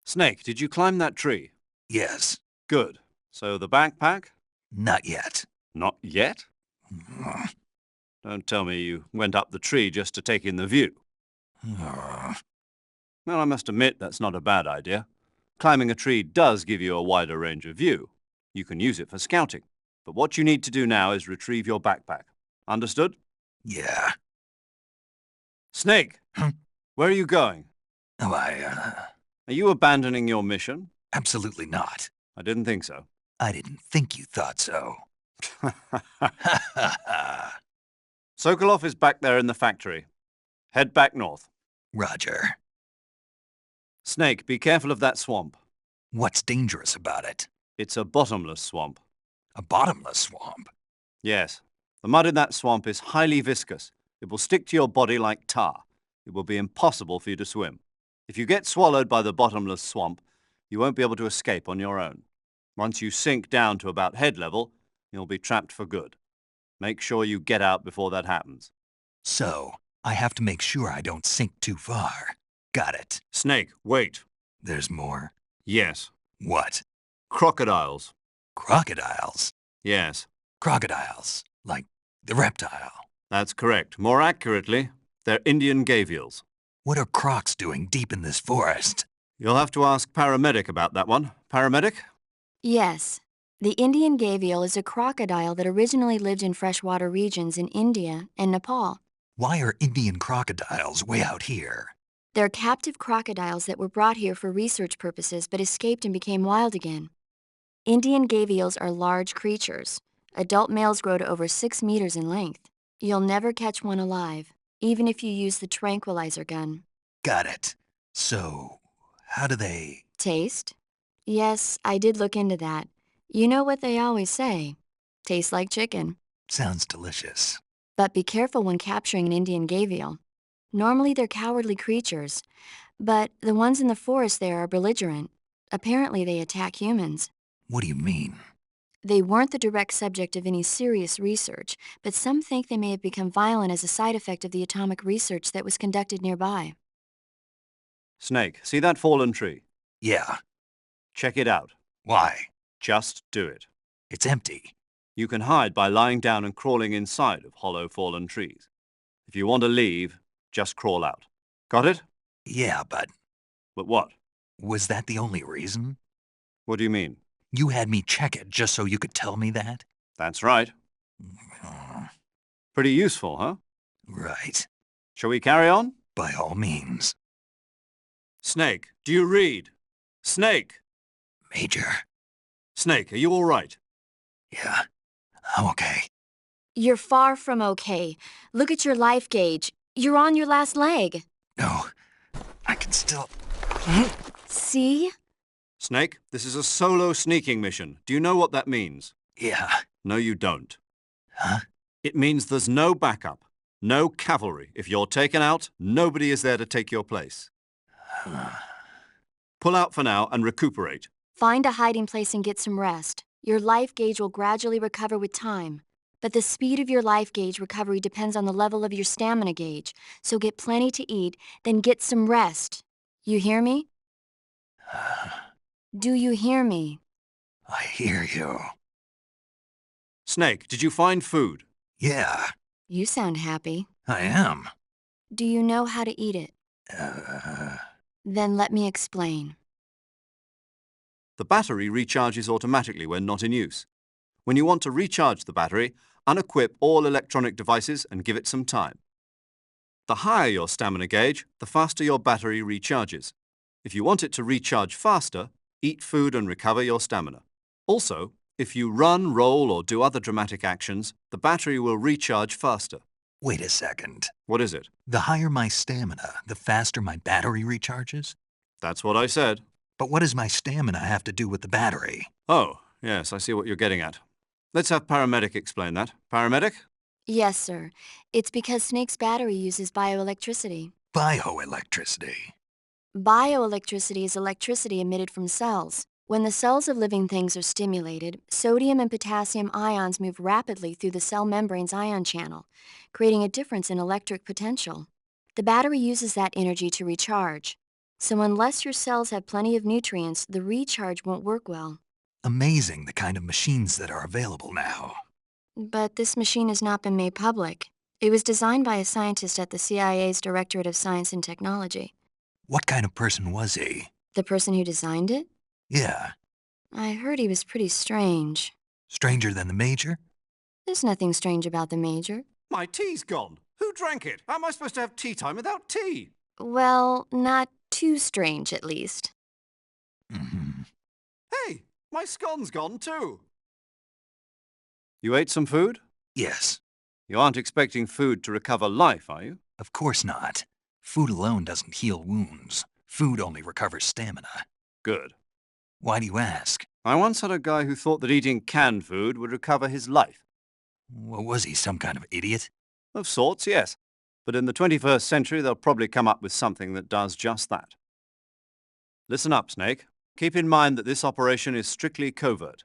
Snake, did you climb that tree? Yes. Good. So the backpack? Not yet. Not yet? Don't tell me you went up the tree just to take in the view. Well, I must admit that's not a bad idea. Climbing a tree does give you a wider range of view. You can use it for scouting. But what you need to do now is retrieve your backpack. Understood? Yeah. Snake, where are you going? Oh, Are you abandoning your mission? absolutely not. I didn't think so. I didn't think you thought so. Sokolov is back there in the factory. Head back north. Roger. Snake, be careful of that swamp. What's dangerous about it? It's a bottomless swamp. A bottomless swamp? Yes. The mud in that swamp is highly viscous. It will stick to your body like tar. It will be impossible for you to swim. If you get swallowed by the bottomless swamp, you won't be able to escape on your own. Once you sink down to about head level, you'll be trapped for good. Make sure you get out before that happens. So, I have to make sure I don't sink too far. Got it. Snake, wait. There's more? Yes. What? Crocodiles. Crocodiles? Yes. Crocodiles. Like the reptile. That's correct. More accurately, they're Indian gavials. What are crocs doing deep in this forest? You'll have to ask Paramedic about that one. Paramedic? Yes. The Indian gavial is a crocodile that originally lived in freshwater regions in India and Nepal. Why are Indian crocodiles way out here? They're captive crocodiles that were brought here for research purposes but escaped and became wild again. Indian gavials are large creatures. Adult males grow to over 6 meters in length. You'll never catch one alive, even if you use the tranquilizer gun. Got it. So, how do they... Taste? Yes, I did look into that. You know what they always say. Tastes like chicken. Sounds delicious. But be careful when capturing an Indian gavial. Normally they're cowardly creatures, but the ones in the forest there are belligerent. Apparently they attack humans. What do you mean? They weren't the direct subject of any serious research, but some think they may have become violent as a side effect of the atomic research that was conducted nearby. Snake, see that fallen tree? Yeah. Check it out. Why? Just do it. It's empty. You can hide by lying down and crawling inside of hollow fallen trees. If you want to leave, just crawl out. Got it? Yeah, but... But what? Was that the only reason? What do you mean? You had me check it just so you could tell me that? That's right. Pretty useful, huh? Right. Shall we carry on? By all means. Snake, do you read? Snake! Major. Snake, are you all right? Yeah, I'm okay. You're far from okay. Look at your life gauge. You're on your last leg. No, I can still... See? Snake, this is a solo sneaking mission. Do you know what that means? Yeah. No, you don't. Huh? It means there's no backup, no cavalry. If you're taken out, nobody is there to take your place. Pull out for now and recuperate. Find a hiding place and get some rest. Your life gauge will gradually recover with time. But the speed of your life gauge recovery depends on the level of your stamina gauge. So get plenty to eat, then get some rest. You hear me? Do you hear me? I hear you. Snake, did you find food? Yeah, You sound happy. I am. Do you know how to eat it? Then let me explain. The battery recharges automatically when not in use. When you want to recharge the battery, unequip all electronic devices and give it some time. The higher your stamina gauge, the faster your battery recharges. If you want it to recharge faster, eat food and recover your stamina. Also, if you run, roll, or do other dramatic actions, the battery will recharge faster. Wait a second. What is it? The higher my stamina, the faster my battery recharges? That's what I said. But what does my stamina have to do with the battery? Oh, yes, I see what you're getting at. Let's have Paramedic explain that. Paramedic? Yes, sir. It's because Snake's battery uses bioelectricity. Bioelectricity. Bioelectricity is electricity emitted from cells. When the cells of living things are stimulated, sodium and potassium ions move rapidly through the cell membrane's ion channel, creating a difference in electric potential. The battery uses that energy to recharge. So unless your cells have plenty of nutrients, the recharge won't work well. Amazing the kind of machines that are available now. But this machine has not been made public. It was designed by a scientist at the CIA's Directorate of Science and Technology. What kind of person was he? The person who designed it? Yeah, I heard he was pretty strange. stranger than the Major? There's nothing strange about the Major. My tea's gone. Who drank it? How am I supposed to have tea time without tea? Well, not too strange, at least. Mm-hmm. Hey, my scone's gone too. You ate some food? Yes, You aren't expecting food to recover life, are you? of course not. Food alone doesn't heal wounds. Food only recovers stamina. Good. Why do you ask? I once had a guy who thought that eating canned food would recover his life. Well, was he some kind of idiot? Of sorts, yes. But in the 21st century, they'll probably come up with something that does just that. Listen up, Snake. Keep in mind that this operation is strictly covert.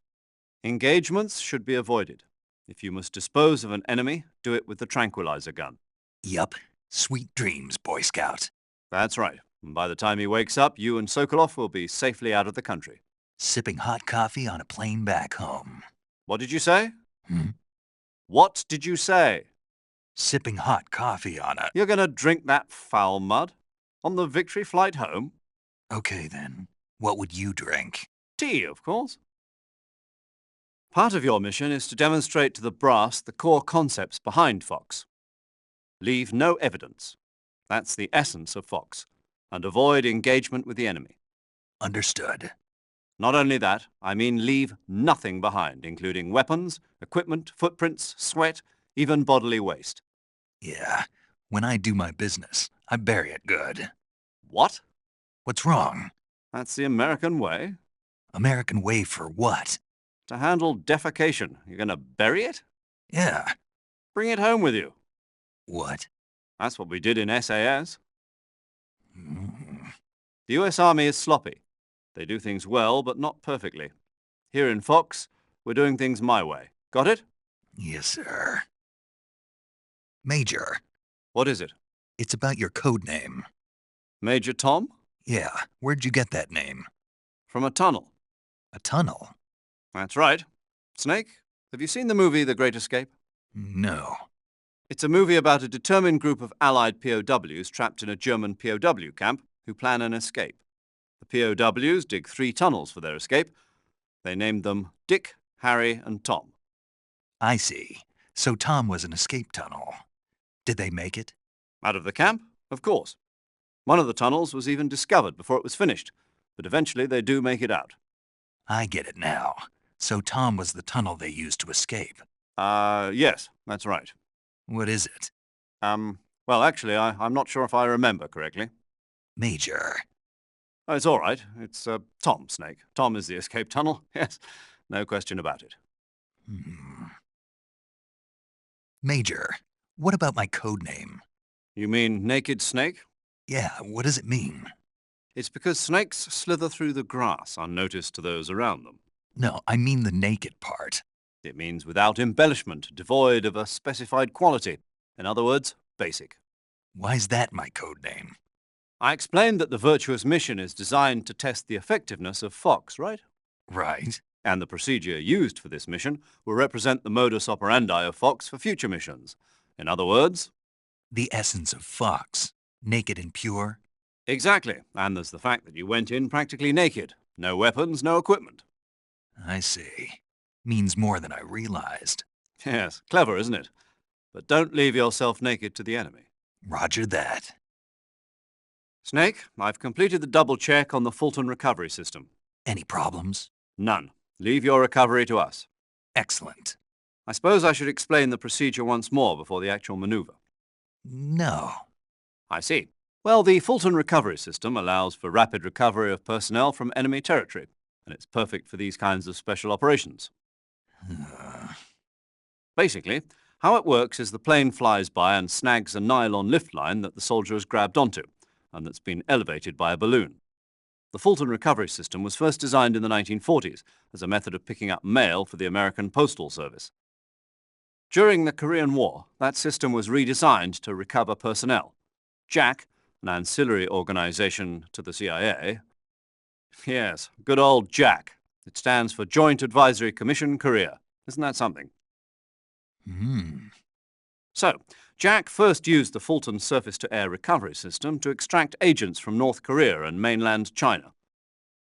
Engagements should be avoided. If you must dispose of an enemy, do it with the tranquilizer gun. Yup. Sweet dreams, Boy Scout. That's right. And by the time he wakes up, you and Sokolov will be safely out of the country. Sipping hot coffee on a plane back home. What did you say? Hmm? What did you say? Sipping hot coffee on a... You're going to drink that foul mud? On the victory flight home? Okay, then. What would you drink? Tea, of course. Part of your mission is to demonstrate to the brass the core concepts behind Fox. Leave no evidence. That's the essence of Fox. And avoid engagement with the enemy. Understood. Not only that, I mean leave nothing behind, including weapons, equipment, footprints, sweat, even bodily waste. Yeah. When I do my business, I bury it good. What? What's wrong? That's the American way. American way for what? To handle defecation, you're going to bury it? Yeah. Bring it home with you. What? That's what we did in SAS. Mm. The US Army is sloppy. They do things well, but not perfectly. Here in Fox, we're doing things my way. Got it? Yes, sir. Major, What is it? it's about your code name. Major Tom? Yeah, where'd you get that name? From a tunnel. A tunnel? That's right. Snake, have you seen the movie The Great Escape? No. It's a movie about a determined group of Allied POWs trapped in a German POW camp who plan an escape. The POWs dig 3 tunnels for their escape. They named them Dick, Harry, and Tom. I see. So Tom was an escape tunnel. Did they make it? Out of the camp? Of course. One of the tunnels was even discovered before it was finished, but eventually they do make it out. I get it now. So Tom was the tunnel they used to escape. Yes, that's right. What is it? Well, actually, I'm not sure if I remember correctly. Major. Oh, it's all right. It's, Tom, Snake. Tom is the escape tunnel. Yes, no question about it. Major, what about my code name? You mean Naked Snake? Yeah, what does it mean? It's because snakes slither through the grass unnoticed to those around them. No, I mean the naked part. It means without embellishment, devoid of a specified quality. In other words, basic. Why's that my code name? I explained that the virtuous mission is designed to test the effectiveness of Fox, right? Right. And the procedure used for this mission will represent the modus operandi of Fox for future missions. In other words, The essence of Fox. Naked and pure. exactly. And there's the fact that you went in practically naked. No weapons, no equipment. I see. Means more than I realized. Yes, clever, isn't it? But don't leave yourself naked to the enemy. Roger that. Snake, I've completed the double check on the Fulton recovery system. Any problems? None. Leave your recovery to us. Excellent. I suppose I should explain the procedure once more before the actual maneuver. No. I see. Well, the Fulton recovery system allows for rapid recovery of personnel from enemy territory, and it's perfect for these kinds of special operations. Basically, how it works is the plane flies by and snags a nylon lift line that the soldier has grabbed onto, and that's been elevated by a balloon. The Fulton recovery system was first designed in the 1940s as a method of picking up mail for the American Postal Service. During the Korean War, that system was redesigned to recover personnel. Jack, an ancillary organization to the CIA. Yes, good old JAC. It stands for Joint Advisory Commission Korea. Isn't that something? So, JAC first used the Fulton surface-to-air recovery system to extract agents from North Korea and mainland China.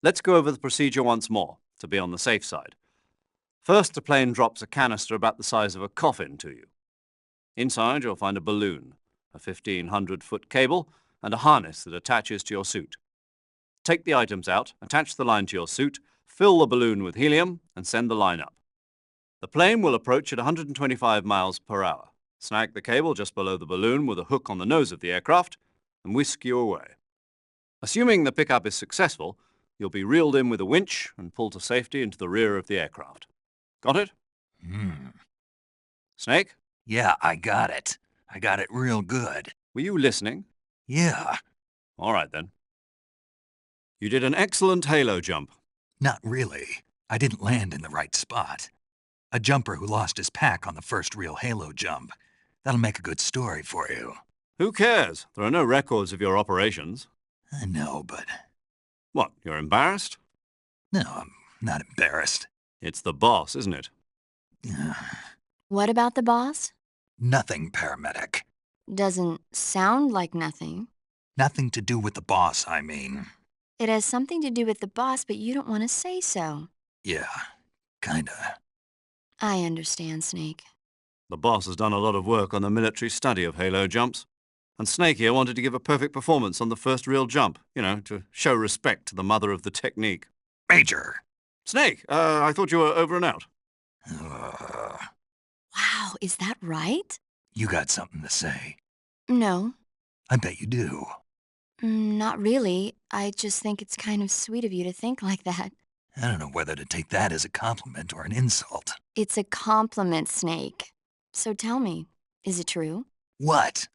Let's go over the procedure once more, to be on the safe side. First, the plane drops a canister about the size of a coffin to you. Inside, you'll find a balloon, a 1,500-foot cable, and a harness that attaches to your suit. Take the items out, attach the line to your suit, fill the balloon with helium, and send the line up. The plane will approach at 125 miles per hour. Snag the cable just below the balloon with a hook on the nose of the aircraft, and whisk you away. Assuming the pickup is successful, you'll be reeled in with a winch and pulled to safety into the rear of the aircraft. Got it? Snake, Yeah, I got it. I got it real good. were you listening? Yeah, All right, then. You did an excellent halo jump. not really. I didn't land in the right spot. A jumper who lost his pack on the first real halo jump. That'll make a good story for you. Who cares? There are no records of your operations. I know, but What, you're embarrassed? no, I'm not embarrassed. It's the boss, isn't it? What about the boss? Nothing, paramedic. Doesn't sound like nothing. Nothing to do with the boss, I mean. It has something to do with the boss, but you don't want to say so. Yeah, kinda. I understand, Snake. The boss has done a lot of work on the military study of halo jumps. And Snake here wanted to give a perfect performance on the first real jump, to show respect to the mother of the technique. Major! Snake, I thought you were over and out. Wow, is that right? You got something to say. No, I bet you do. not really. I just think it's kind of sweet of you to think like that. I don't know whether to take that as a compliment or an insult. It's a compliment, Snake. So tell me, is it true? What?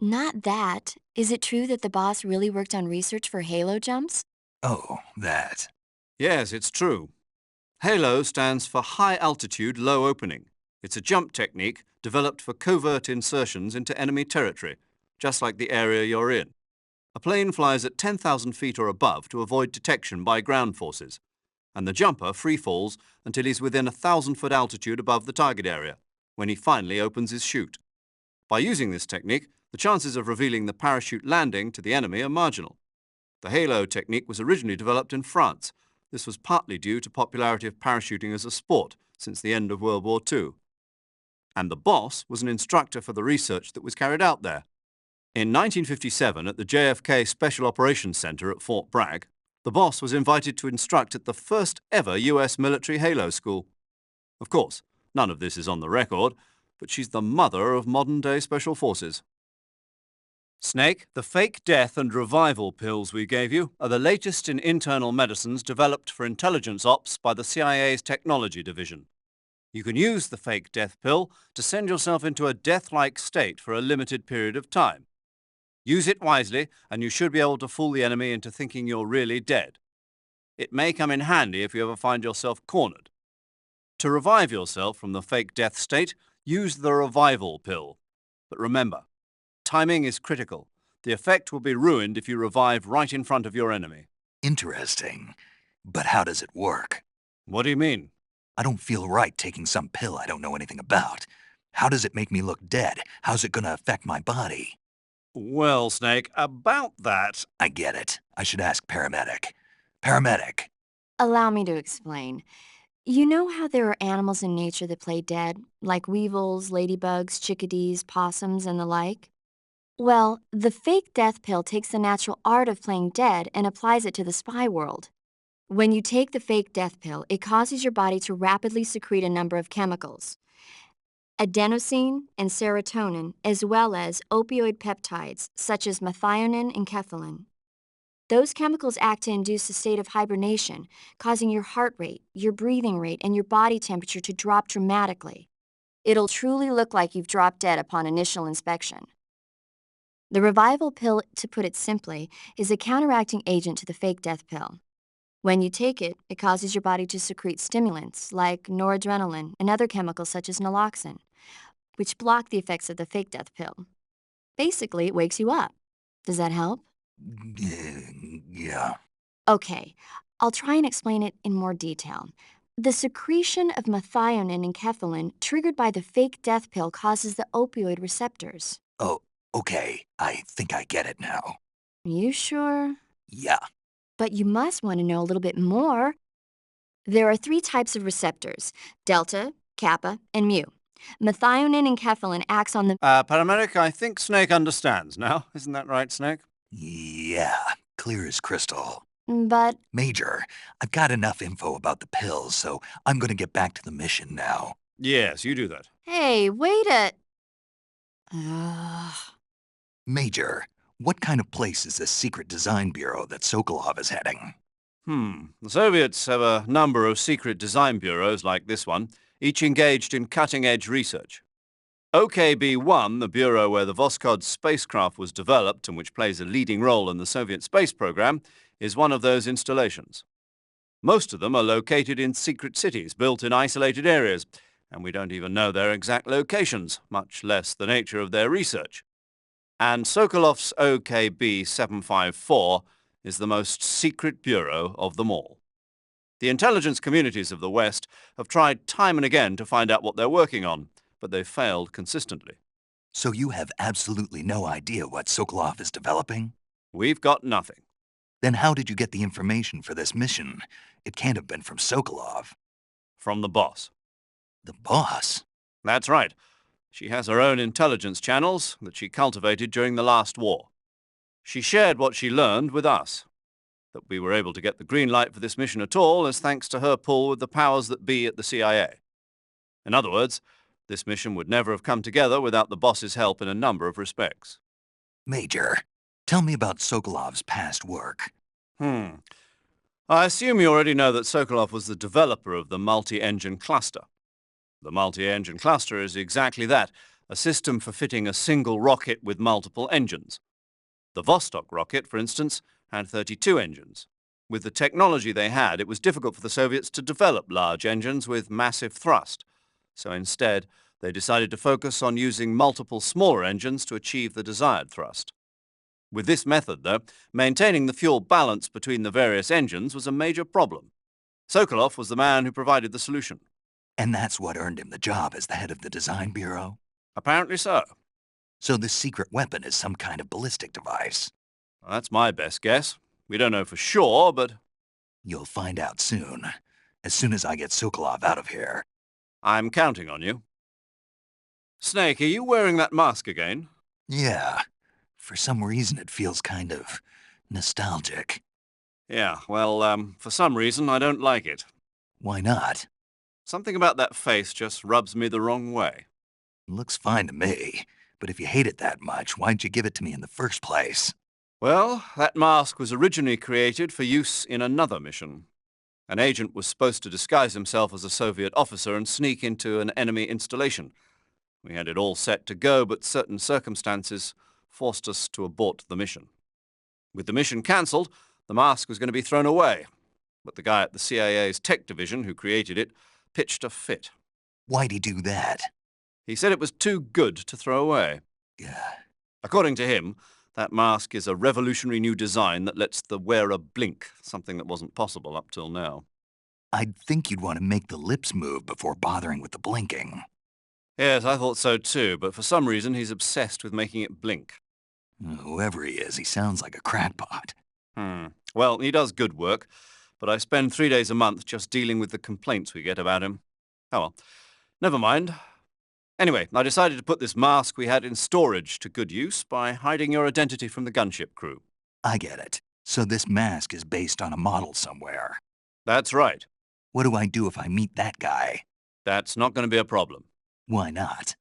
Not that. Is it true that the boss really worked on research for halo jumps? Oh, that. Yes, it's true. Halo stands for High Altitude Low Opening. It's a jump technique developed for covert insertions into enemy territory, just like the area you're in. A plane flies at 10,000 feet or above to avoid detection by ground forces, and the jumper free falls until he's within 1,000-foot altitude above the target area, when he finally opens his chute. By using this technique, the chances of revealing the parachute landing to the enemy are marginal. The halo technique was originally developed in France. This was partly due to popularity of parachuting as a sport since the end of World War II. And the boss was an instructor for the research that was carried out there. In 1957, at the JFK Special Operations Center at Fort Bragg, the boss was invited to instruct at the first ever US military halo school. Of course, none of this is on the record, but she's the mother of modern-day special forces. Snake, the fake death and revival pills we gave you are the latest in internal medicines developed for intelligence ops by the CIA's technology division. You can use the fake death pill to send yourself into a death-like state for a limited period of time. Use it wisely, and you should be able to fool the enemy into thinking you're really dead. It may come in handy if you ever find yourself cornered. To revive yourself from the fake death state, use the revival pill. But remember, timing is critical. The effect will be ruined if you revive right in front of your enemy. Interesting. But how does it work? What do you mean? I don't feel right taking some pill I don't know anything about. How does it make me look dead? How's it gonna affect my body? Well, Snake, about that... I get it. I should ask paramedic. Paramedic. Allow me to explain. You know how there are animals in nature that play dead, like weevils, ladybugs, chickadees, possums, and the like? Well, the fake death pill takes the natural art of playing dead and applies it to the spy world. When you take the fake death pill, it causes your body to rapidly secrete a number of chemicals. Adenosine and serotonin, as well as opioid peptides such as methionine and kephalin. Those chemicals act to induce a state of hibernation, causing your heart rate, your breathing rate, and your body temperature to drop dramatically. It'll truly look like you've dropped dead upon initial inspection. The revival pill, to put it simply, is a counteracting agent to the fake death pill. When you take it, it causes your body to secrete stimulants like noradrenaline and other chemicals such as naloxone, which block the effects of the fake death pill. Basically, it wakes you up. Does that help? Yeah. Okay, I'll try and explain it in more detail. The secretion of methionine and enkephalin triggered by the fake death pill causes the opioid receptors. Oh, okay. I think I get it now. You sure? Yeah. But you must want to know a little bit more. There are three types of receptors: delta, kappa, and mu. Methionine and enkephalin acts on the... Paramedic, I think Snake understands now. Isn't that right, Snake? Yeah. Clear as crystal. But... Major, I've got enough info about the pills, so I'm gonna get back to the mission now. Yes, you do that. Hey, wait a... Ugh. Major, what kind of place is this secret design bureau that Sokolov is heading? The Soviets have a number of secret design bureaus like this one, each engaged in cutting-edge research. OKB-1, the bureau where the Voskhod spacecraft was developed and which plays a leading role in the Soviet space program, is one of those installations. Most of them are located in secret cities built in isolated areas, and we don't even know their exact locations, much less the nature of their research. And Sokolov's OKB-754 is the most secret bureau of them all. The intelligence communities of the West have tried time and again to find out what they're working on, but they've failed consistently. So you have absolutely no idea what Sokolov is developing? We've got nothing. Then how did you get the information for this mission? It can't have been from Sokolov. From the boss. The boss? That's right. She has her own intelligence channels that she cultivated during the last war. She shared what she learned with us. That we were able to get the green light for this mission at all is thanks to her pull with the powers that be at the CIA. In other words, this mission would never have come together without the boss's help in a number of respects. Major, tell me about Sokolov's past work. I assume you already know that Sokolov was the developer of the multi-engine cluster. The multi-engine cluster is exactly that, a system for fitting a single rocket with multiple engines. The Vostok rocket, for instance, had 32 engines. With the technology they had, it was difficult for the Soviets to develop large engines with massive thrust. So instead, they decided to focus on using multiple smaller engines to achieve the desired thrust. With this method, though, maintaining the fuel balance between the various engines was a major problem. Sokolov was the man who provided the solution. And that's what earned him the job as the head of the design bureau? Apparently so. So this secret weapon is some kind of ballistic device? Well, that's my best guess. We don't know for sure, but You'll find out soon as I get Sokolov out of here. I'm counting on you. Snake, are you wearing that mask again? Yeah. For some reason, it feels kind of nostalgic. Yeah, well, for some reason, I don't like it. Why not? Something about that face just rubs me the wrong way. Looks fine to me. But if you hate it that much, why'd you give it to me in the first place? Well, that mask was originally created for use in another mission. An agent was supposed to disguise himself as a Soviet officer and sneak into an enemy installation. We had it all set to go, but certain circumstances forced us to abort the mission. With the mission cancelled, the mask was going to be thrown away. But the guy at the CIA's tech division who created it pitched a fit. Why'd he do that? He said it was too good to throw away. Yeah. According to him, that mask is a revolutionary new design that lets the wearer blink, something that wasn't possible up till now. I'd think you'd want to make the lips move before bothering with the blinking. Yes, I thought so too, but for some reason he's obsessed with making it blink. Whoever he is, he sounds like a crackpot. Well, he does good work, but I spend 3 days a month just dealing with the complaints we get about him. Oh well, never mind. Anyway, I decided to put this mask we had in storage to good use by hiding your identity from the gunship crew. I get it. So this mask is based on a model somewhere. That's right. What do I do if I meet that guy? That's not going to be a problem. Why not?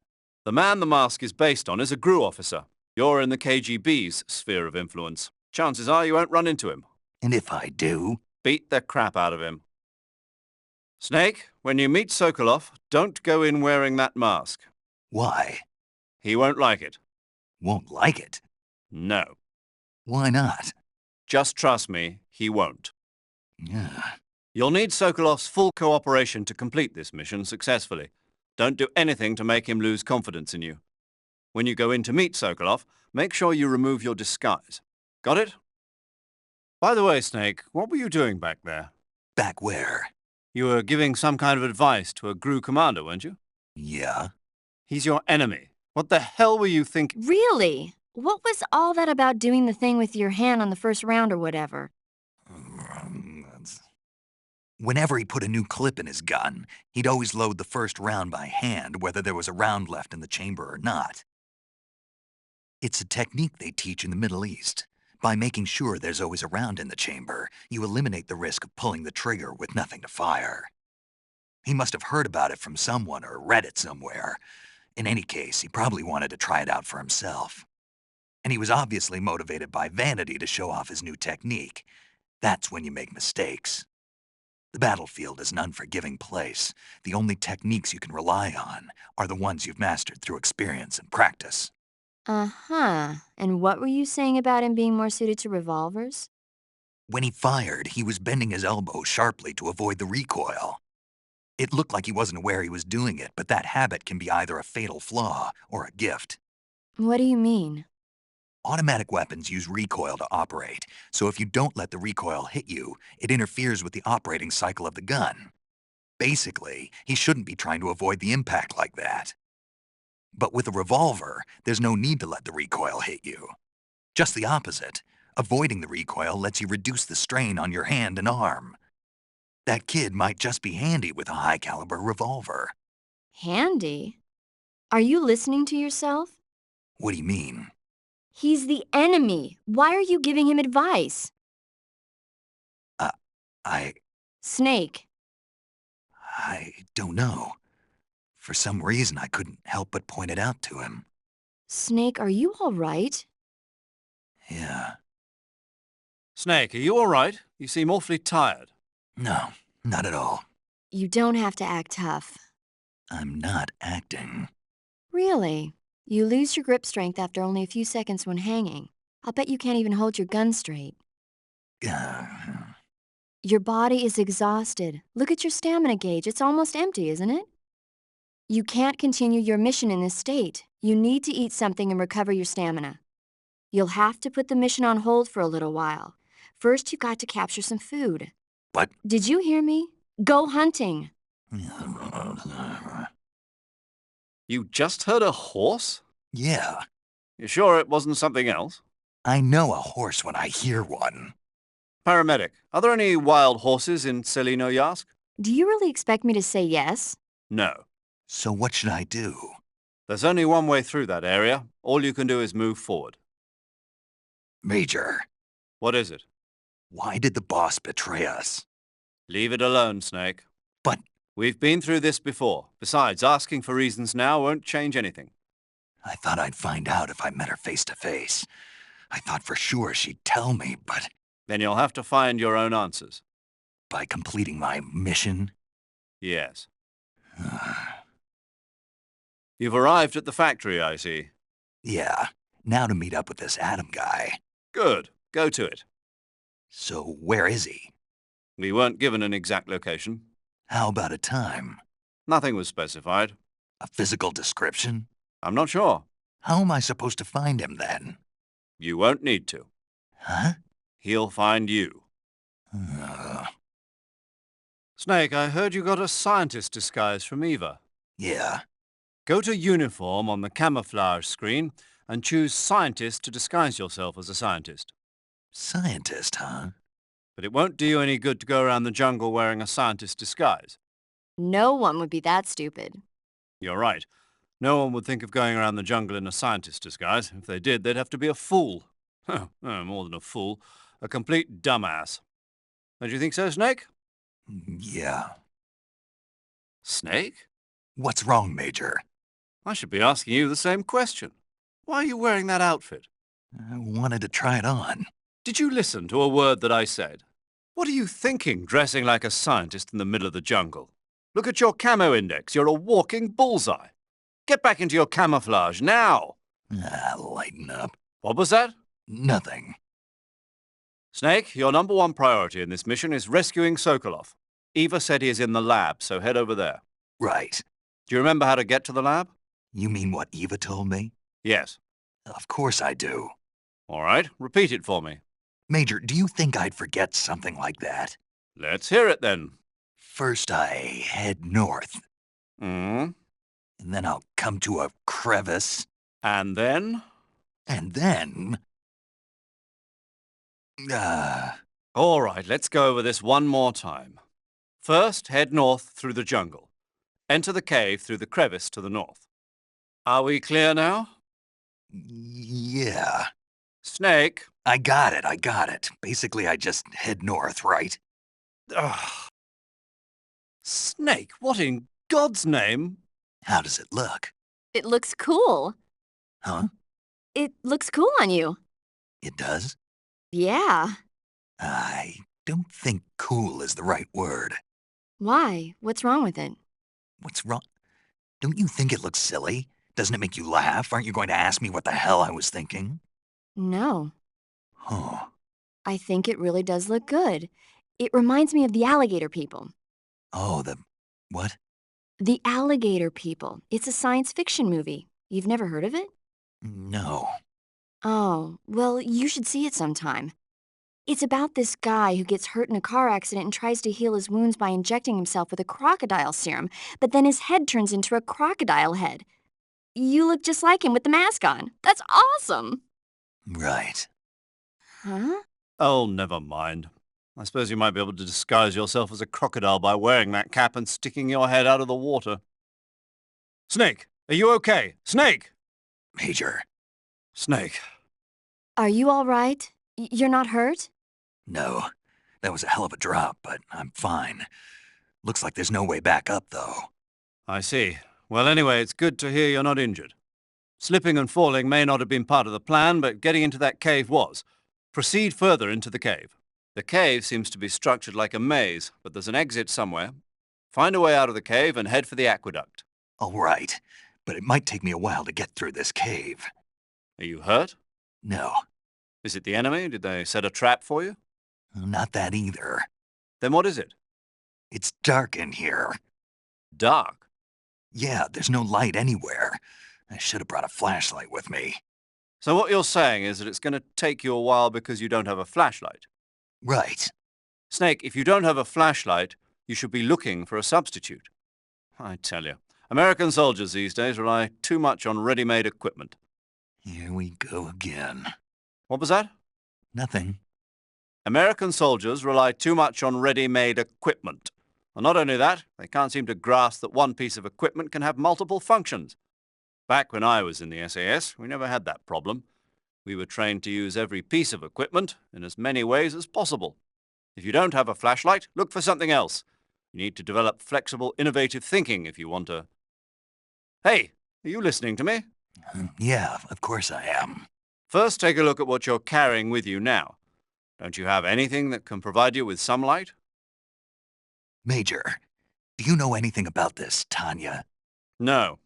The man the mask is based on is a GRU officer. You're in the KGB's sphere of influence. Chances are you won't run into him. And if I do? Beat the crap out of him. Snake, when you meet Sokolov, don't go in wearing that mask. Why? He won't like it. Won't like it? No. Why not? Just trust me, he won't. Yeah. You'll need Sokolov's full cooperation to complete this mission successfully. Don't do anything to make him lose confidence in you. When you go in to meet Sokolov, make sure you remove your disguise. Got it? By the way, Snake, what were you doing back there? Back where? You were giving some kind of advice to a GRU commander, weren't you? Yeah? He's your enemy. What the hell were you thinking? Really? What was all that about doing the thing with your hand on the first round or whatever? Whenever he put a new clip in his gun, he'd always load the first round by hand, whether there was a round left in the chamber or not. It's a technique they teach in the Middle East. By making sure there's always a round in the chamber, you eliminate the risk of pulling the trigger with nothing to fire. He must have heard about it from someone or read it somewhere. In any case, he probably wanted to try it out for himself. And he was obviously motivated by vanity to show off his new technique. That's when you make mistakes. The battlefield is an unforgiving place. The only techniques you can rely on are the ones you've mastered through experience and practice. Uh-huh. And what were you saying about him being more suited to revolvers? When he fired, he was bending his elbow sharply to avoid the recoil. It looked like he wasn't aware he was doing it, but that habit can be either a fatal flaw or a gift. What do you mean? Automatic weapons use recoil to operate, so if you don't let the recoil hit you, it interferes with the operating cycle of the gun. Basically, he shouldn't be trying to avoid the impact like that. But with a revolver, there's no need to let the recoil hit you. Just the opposite. Avoiding the recoil lets you reduce the strain on your hand and arm. That kid might just be handy with a high-caliber revolver. Handy? Are you listening to yourself? What do you mean? He's the enemy. Why are you giving him advice? Snake. I don't know. For some reason, I couldn't help but point it out to him. Snake, are you all right? Yeah. Snake, are you all right? You seem awfully tired. No, not at all. You don't have to act tough. I'm not acting. Really? You lose your grip strength after only a few seconds when hanging. I'll bet you can't even hold your gun straight. Your body is exhausted. Look at your stamina gauge. It's almost empty, isn't it? You can't continue your mission in this state. You need to eat something and recover your stamina. You'll have to put the mission on hold for a little while. First, you got to capture some food. What? Did you hear me? Go hunting. You just heard a horse? Yeah, You sure it wasn't something else? I know a horse when I hear one. Paramedic, are there any wild horses in Selino-Yarsk? Do you really expect me to say yes? No. So what should I do? There's only one way through that area. All you can do is move forward. Major, What is it? why did the boss betray us? Leave it alone, Snake. But We've been through this before. Besides, asking for reasons now won't change anything. I thought I'd find out if I met her face to face. I thought for sure she'd tell me, but Then you'll have to find your own answers. by completing my mission? Yes. You've arrived at the factory, I see. Yeah, now to meet up with this Adam guy. Good. Go to it. So where is he? We weren't given an exact location. How about a time? Nothing was specified. A physical description? I'm not sure. How am I supposed to find him then? You won't need to. Huh? He'll find you. Snake, I heard you got a scientist disguise from Eva. Yeah. Go to Uniform on the camouflage screen and choose Scientist to disguise yourself as a scientist. Scientist, huh? But it won't do you any good to go around the jungle wearing a scientist disguise. No one would be that stupid. You're right. No one would think of going around the jungle in a scientist disguise. If they did, they'd have to be a fool. No, more than a fool. A complete dumbass. Don't you think so, Snake? Yeah. Snake? What's wrong, Major? I should be asking you the same question. Why are you wearing that outfit? I wanted to try it on. Did you listen to a word that I said? What are you thinking, dressing like a scientist in the middle of the jungle? Look at your camo index. You're a walking bullseye. Get back into your camouflage now. Lighten up. What was that? Nothing. Snake, your number one priority in this mission is rescuing Sokolov. Eva said he is in the lab, so head over there. Right. Do you remember how to get to the lab? You mean what Eva told me? Yes. Of course I do. All right, repeat it for me. Major, do you think I'd forget something like that? Let's hear it then. First I head north, Hmm. and then I'll come to a crevice, And then? and then... All right, let's go over this one more time. First, head north through the jungle. Enter the cave through the crevice to the north. Are we clear now? yeah. Snake. I got it. Basically, I just head north, right? Ugh. Snake, what in God's name? How does it look? It looks cool. Huh? It looks cool on you. It does? Yeah. I don't think cool is the right word. Why? What's wrong with it? What's wrong? Don't you think it looks silly? Doesn't it make you laugh? Aren't you going to ask me what the hell I was thinking? No. Huh. I think it really does look good. It reminds me of the alligator people. Oh, the... what? The Alligator People. It's a science fiction movie. You've never heard of it? No. Oh, well, you should see it sometime. It's about this guy who gets hurt in a car accident and tries to heal his wounds by injecting himself with a crocodile serum, but then his head turns into a crocodile head. You look just like him with the mask on. That's awesome! Right. Huh? Oh, never mind. I suppose you might be able to disguise yourself as a crocodile by wearing that cap and sticking your head out of the water. Snake, are you okay? Snake! Major. Snake. Are you all right? You're not hurt? No. That was a hell of a drop, but I'm fine. Looks like there's no way back up, though. I see. Well, anyway, it's good to hear you're not injured. Slipping and falling may not have been part of the plan, but getting into that cave was. Proceed further into the cave. The cave seems to be structured like a maze, but there's an exit somewhere. Find a way out of the cave and head for the aqueduct. All right, but it might take me a while to get through this cave. Are you hurt? No, Is it the enemy? Did they set a trap for you? not that either. Then what is it? It's dark in here. Dark. Yeah, there's no light anywhere. I should have brought a flashlight with me. So what you're saying is that it's going to take you a while because you don't have a flashlight. Right. Snake, if you don't have a flashlight, you should be looking for a substitute. I tell you, American soldiers these days rely too much on ready-made equipment. Here we go again. What was that? Nothing. American soldiers rely too much on ready-made equipment. And not only that, they can't seem to grasp that one piece of equipment can have multiple functions. Back when I was in the SAS, we never had that problem. We were trained to use every piece of equipment in as many ways as possible. If you don't have a flashlight, look for something else. You need to develop flexible, innovative thinking if you want to... Hey, are you listening to me? Yeah, of course I am. First, take a look at what you're carrying with you now. Don't you have anything that can provide you with some light? Major, do you know anything about this, Tanya? No,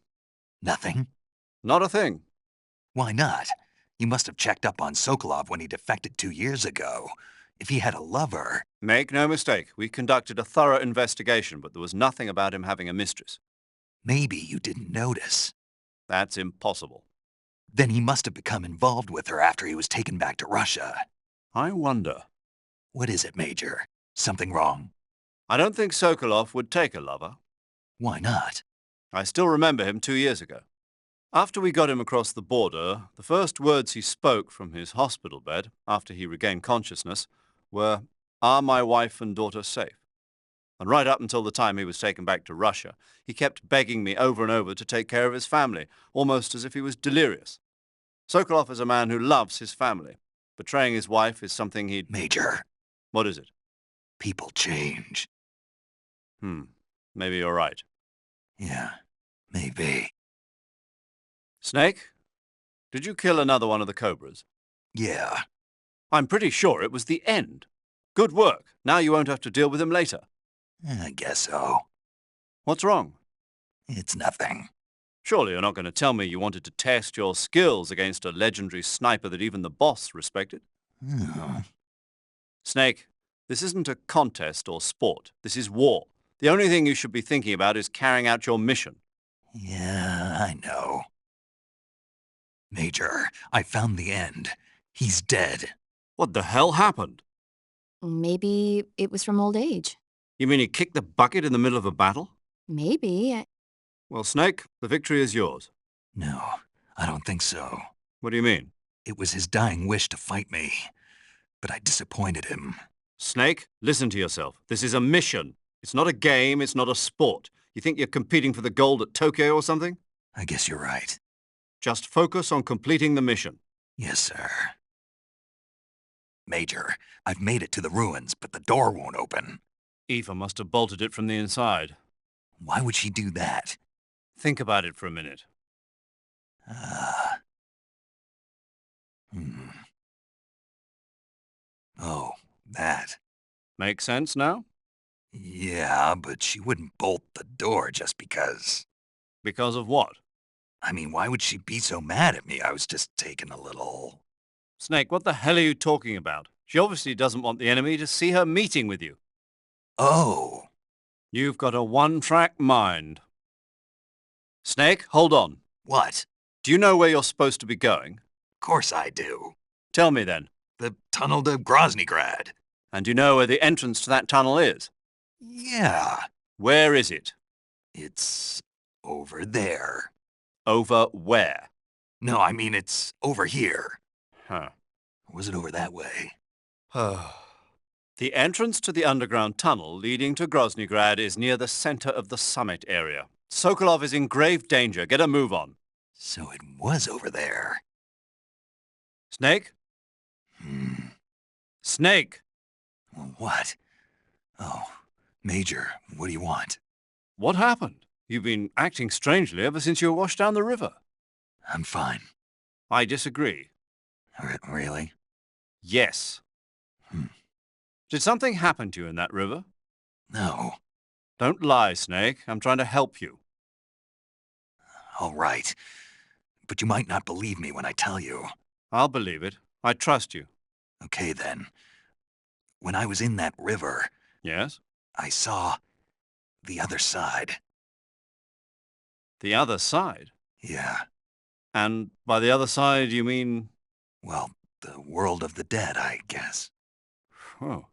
Nothing? not a thing. Why not? You must have checked up on Sokolov when he defected 2 years ago. If he had a lover... Make no mistake, we conducted a thorough investigation, but there was nothing about him having a mistress. Maybe you didn't notice. That's impossible. Then he must have become involved with her after he was taken back to Russia. I wonder. What is it, Major? Something wrong? I don't think Sokolov would take a lover. Why not? I still remember him 2 years ago. After we got him across the border, the first words he spoke from his hospital bed, after he regained consciousness, were, "Are my wife and daughter safe?" And right up until the time he was taken back to Russia, he kept begging me over and over to take care of his family, almost as if he was delirious. Sokolov is a man who loves his family. Betraying his wife is something he'd... Major, What is it? people change. Maybe you're right. Yeah, maybe. Snake, did you kill another one of the cobras? Yeah, I'm pretty sure it was the end. Good work. Now you won't have to deal with him later. I guess so. What's wrong? It's nothing. Surely you're not going to tell me you wanted to test your skills against a legendary sniper that even the boss respected? Oh, Snake, this isn't a contest or sport. This is war. The only thing you should be thinking about is carrying out your mission. yeah, I know. Major, I found the end. He's dead. What the hell happened? Maybe it was from old age. You mean he kicked the bucket in the middle of a battle? Maybe. Well, Snake, the victory is yours. No, I don't think so. What do you mean? It was his dying wish to fight me, but I disappointed him. Snake, listen to yourself. This is a mission. It's not a game, it's not a sport. You think you're competing for the gold at Tokyo or something? I guess you're right. Just focus on completing the mission. Yes, sir. Major, I've made it to the ruins, but the door won't open. Eva must have bolted it from the inside. Why would she do that? Think about it for a minute. Oh, that. Make sense now? Yeah, but she wouldn't bolt the door just because. Because of what? I mean, why would she be so mad at me? I was just taking a little... Snake, what the hell are you talking about? She obviously doesn't want the enemy to see her meeting with you. Oh. You've got a one-track mind. Snake, hold on. What? Do you know where you're supposed to be going? Of course I do. Tell me then. The tunnel to Groznygrad. And do you know where the entrance to that tunnel is? Yeah. Where is it? It's over there. Over where? No, I mean it's over here. Huh. Or was it over that way? The entrance to the underground tunnel leading to Groznygrad is near the center of the summit area. Sokolov is in grave danger. Get a move on. So it was over there. Snake? Snake! What? Oh, Major, what do you want? What happened? You've been acting strangely ever since you were washed down the river. I'm fine. I disagree. Really? Yes. Did something happen to you in that river? No. Don't lie, Snake. I'm trying to help you. All right. But you might not believe me when I tell you. I'll believe it. I trust you. Okay, then. When I was in that river, Yes? I saw the other side. The other side? Yeah. And by the other side, you mean... Well, the world of the dead, I guess. Oh.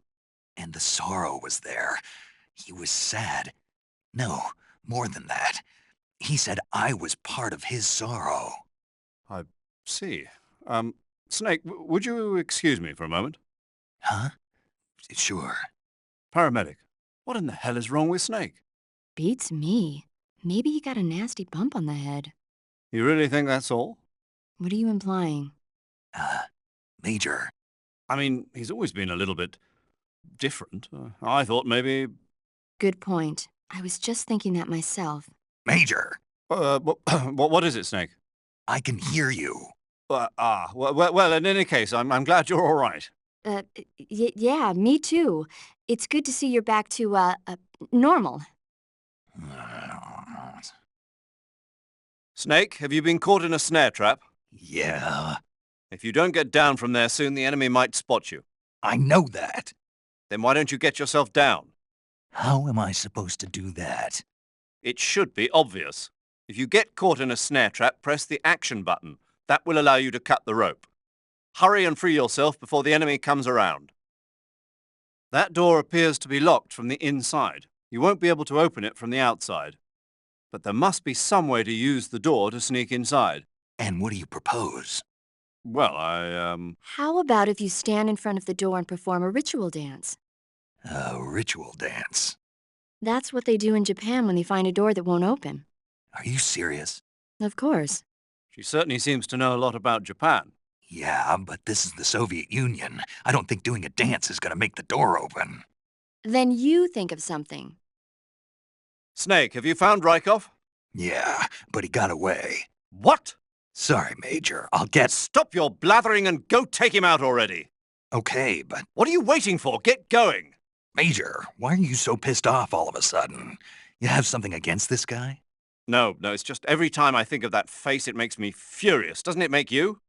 And the sorrow was there. He was sad. No, more than that. He said I was part of his sorrow. I see. Snake, would you excuse me for a moment? Huh? Sure. Paramedic, what in the hell is wrong with Snake? Beats me. Maybe he got a nasty bump on the head. You really think that's all? What are you implying? Major. I mean, he's always been a little bit different. I thought maybe... Good point. I was just thinking that myself. Major! What is it, Snake? I can hear you. Well, in any case, I'm glad you're all right. Yeah, me too. It's good to see you're back to, normal. Snake, have you been caught in a snare trap? Yeah. If you don't get down from there soon, the enemy might spot you. I know that. Then why don't you get yourself down? How am I supposed to do that? It should be obvious. If you get caught in a snare trap, press the action button. That will allow you to cut the rope. Hurry and free yourself before the enemy comes around. That door appears to be locked from the inside. You won't be able to open it from the outside. But there must be some way to use the door to sneak inside. And what do you propose? Well, How about if you stand in front of the door and perform a ritual dance? A ritual dance. That's what they do in Japan when they find a door that won't open. Are you serious? Of course. She certainly seems to know a lot about Japan. Yeah, but this is the Soviet Union. I don't think doing a dance is going to make the door open. Then you think of something. Snake, have you found Rykov? Yeah, but he got away. What? Sorry, Major. I'll get... Stop your blathering and go take him out already. Okay, but... What are you waiting for? Get going. Major, why are you so pissed off all of a sudden? You have something against this guy? No, it's just every time I think of that face, it makes me furious. Doesn't it make you?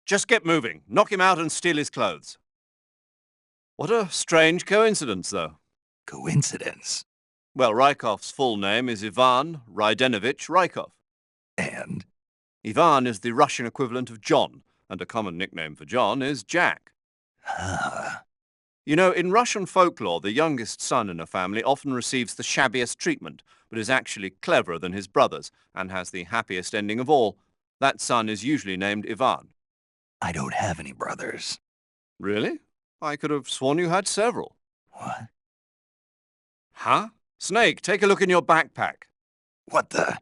Just get moving. Knock him out and steal his clothes. What a strange coincidence, though. Coincidence? Well, Rykov's full name is Ivan Rydenovich Rykov. And? Ivan is the Russian equivalent of John, and a common nickname for John is Jack. Huh. You know, in Russian folklore, the youngest son in a family often receives the shabbiest treatment, but is actually cleverer than his brothers, and has the happiest ending of all. That son is usually named Ivan. I don't have any brothers. Really? I could have sworn you had several. What? Huh? Snake, take a look in your backpack. What the?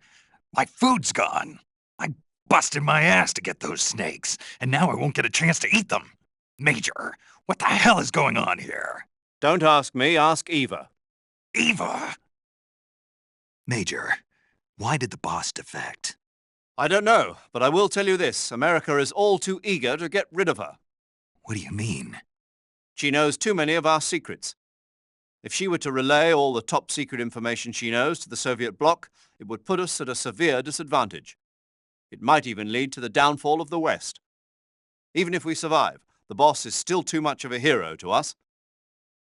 My food's gone. I busted my ass to get those snakes, and now I won't get a chance to eat them. Major, what the hell is going on here? Don't ask me, ask Eva. Eva! Major, why did the boss defect? I don't know, but I will tell you this. America is all too eager to get rid of her. What do you mean? She knows too many of our secrets. If she were to relay all the top-secret information she knows to the Soviet bloc, it would put us at a severe disadvantage. It might even lead to the downfall of the West. Even if we survive, the boss is still too much of a hero to us.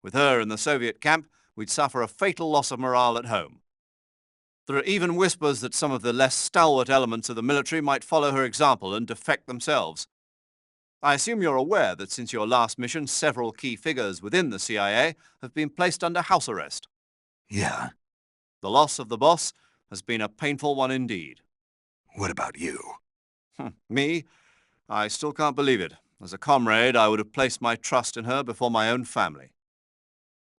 With her in the Soviet camp, we'd suffer a fatal loss of morale at home. There are even whispers that some of the less stalwart elements of the military might follow her example and defect themselves. I assume you're aware that since your last mission, several key figures within the CIA have been placed under house arrest. Yeah. The loss of the boss has been a painful one indeed. What about you? Me? I still can't believe it. As a comrade, I would have placed my trust in her before my own family.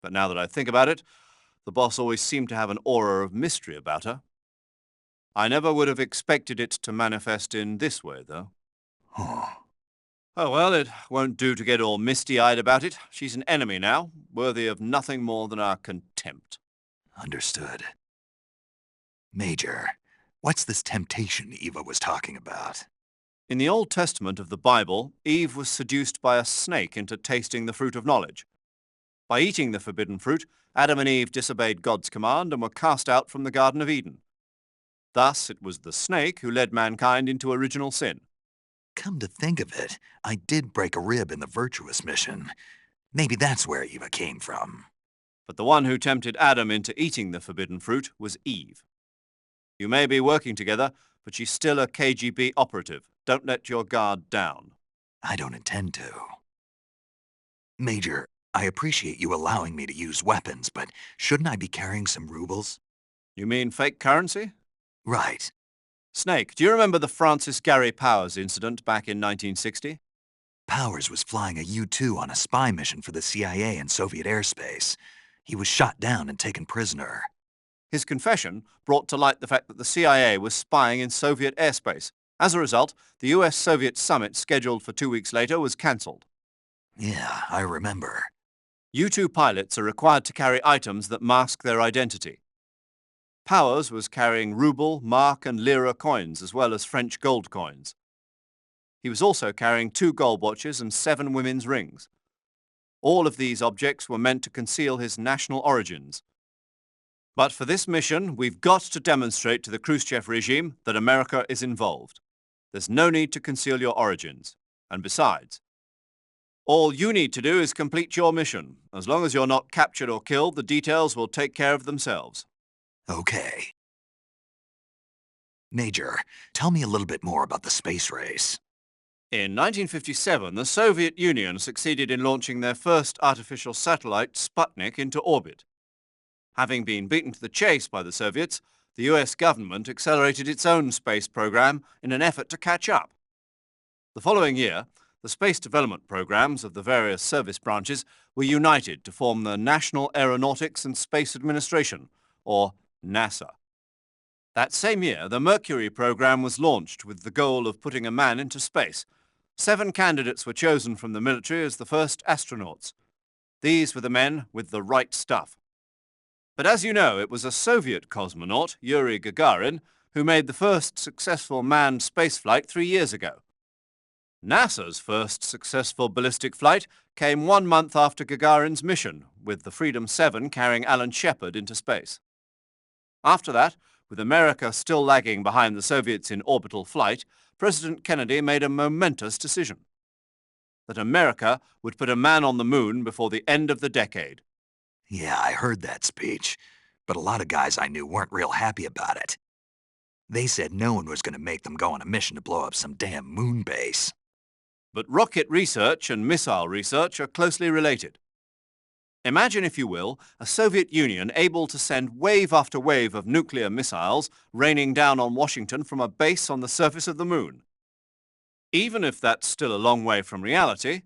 But now that I think about it, the boss always seemed to have an aura of mystery about her. I never would have expected it to manifest in this way, though. Oh, well, it won't do to get all misty-eyed about it. She's an enemy now, worthy of nothing more than our contempt. Understood. Major, what's this temptation Eva was talking about? In the Old Testament of the Bible, Eve was seduced by a snake into tasting the fruit of knowledge. By eating the forbidden fruit, Adam and Eve disobeyed God's command and were cast out from the Garden of Eden. Thus, it was the snake who led mankind into original sin. Come to think of it, I did break a rib in the Virtuous mission. Maybe that's where Eva came from. But the one who tempted Adam into eating the forbidden fruit was Eve. You may be working together, but she's still a KGB operative. Don't let your guard down. I don't intend to. Major, I appreciate you allowing me to use weapons, but shouldn't I be carrying some rubles? You mean fake currency? Right. Snake, do you remember the Francis Gary Powers incident back in 1960? Powers was flying a U-2 on a spy mission for the CIA in Soviet airspace. He was shot down and taken prisoner. His confession brought to light the fact that the CIA was spying in Soviet airspace. As a result, the US-Soviet summit scheduled for 2 weeks later was cancelled. Yeah, I remember. U-2 pilots are required to carry items that mask their identity. Powers was carrying ruble, mark and lira coins as well as French gold coins. He was also carrying 2 gold watches and 7 women's rings. All of these objects were meant to conceal his national origins. But for this mission, we've got to demonstrate to the Khrushchev regime that America is involved. There's no need to conceal your origins. And besides, all you need to do is complete your mission. As long as you're not captured or killed, the details will take care of themselves. Okay. Major, tell me a little bit more about the space race. In 1957, the Soviet Union succeeded in launching their first artificial satellite, Sputnik, into orbit. Having been beaten to the chase by the Soviets, the US government accelerated its own space program in an effort to catch up. The following year, the space development programs of the various service branches were united to form the National Aeronautics and Space Administration, or NASA. That same year, the Mercury program was launched with the goal of putting a man into space. 7 candidates were chosen from the military as the first astronauts. These were the men with the right stuff. But as you know, it was a Soviet cosmonaut, Yuri Gagarin, who made the first successful manned spaceflight 3 years ago. NASA's first successful ballistic flight came 1 month after Gagarin's mission, with the Freedom 7 carrying Alan Shepard into space. After that, with America still lagging behind the Soviets in orbital flight, President Kennedy made a momentous decision: that America would put a man on the moon before the end of the decade. Yeah, I heard that speech, but a lot of guys I knew weren't real happy about it. They said no one was going to make them go on a mission to blow up some damn moon base. But rocket research and missile research are closely related. Imagine, if you will, a Soviet Union able to send wave after wave of nuclear missiles raining down on Washington from a base on the surface of the moon. Even if that's still a long way from reality,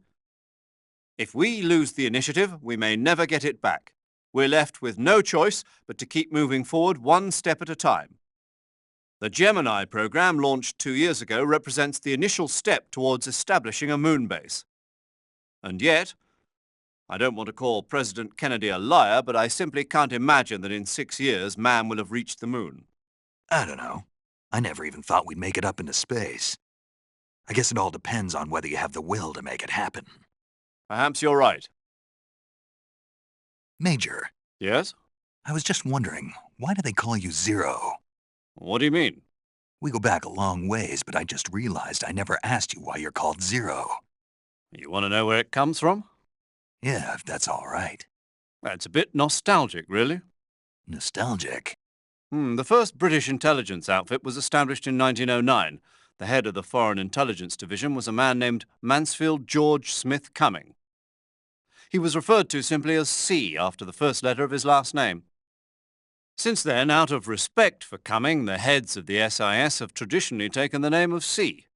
if we lose the initiative, we may never get it back. We're left with no choice but to keep moving forward one step at a time. The Gemini program, launched 2 years ago, represents the initial step towards establishing a moon base. And yet, I don't want to call President Kennedy a liar, but I simply can't imagine that in 6 years man will have reached the moon. I don't know. I never even thought we'd make it up into space. I guess it all depends on whether you have the will to make it happen. Perhaps you're right. Major, Yes? I was just wondering, why do they call you Zero? What do you mean? We go back a long ways, but I just realized I never asked you why you're called Zero. You want to know where it comes from? Yeah, if that's all right. It's a bit nostalgic, really. Nostalgic. The first British intelligence outfit was established in 1909. The head of the Foreign Intelligence Division was a man named Mansfield George Smith Cumming. He was referred to simply as C after the first letter of his last name. Since then, out of respect for Cumming, the heads of the SIS have traditionally taken the name of C.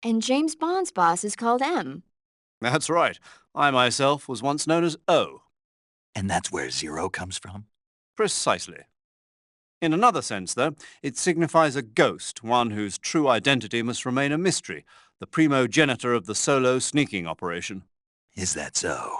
And James Bond's boss is called M. That's right. I myself was once known as O. And that's where Zero comes from? Precisely. In another sense, though, it signifies a ghost, one whose true identity must remain a mystery, the primogenitor of the solo sneaking operation. Is that so?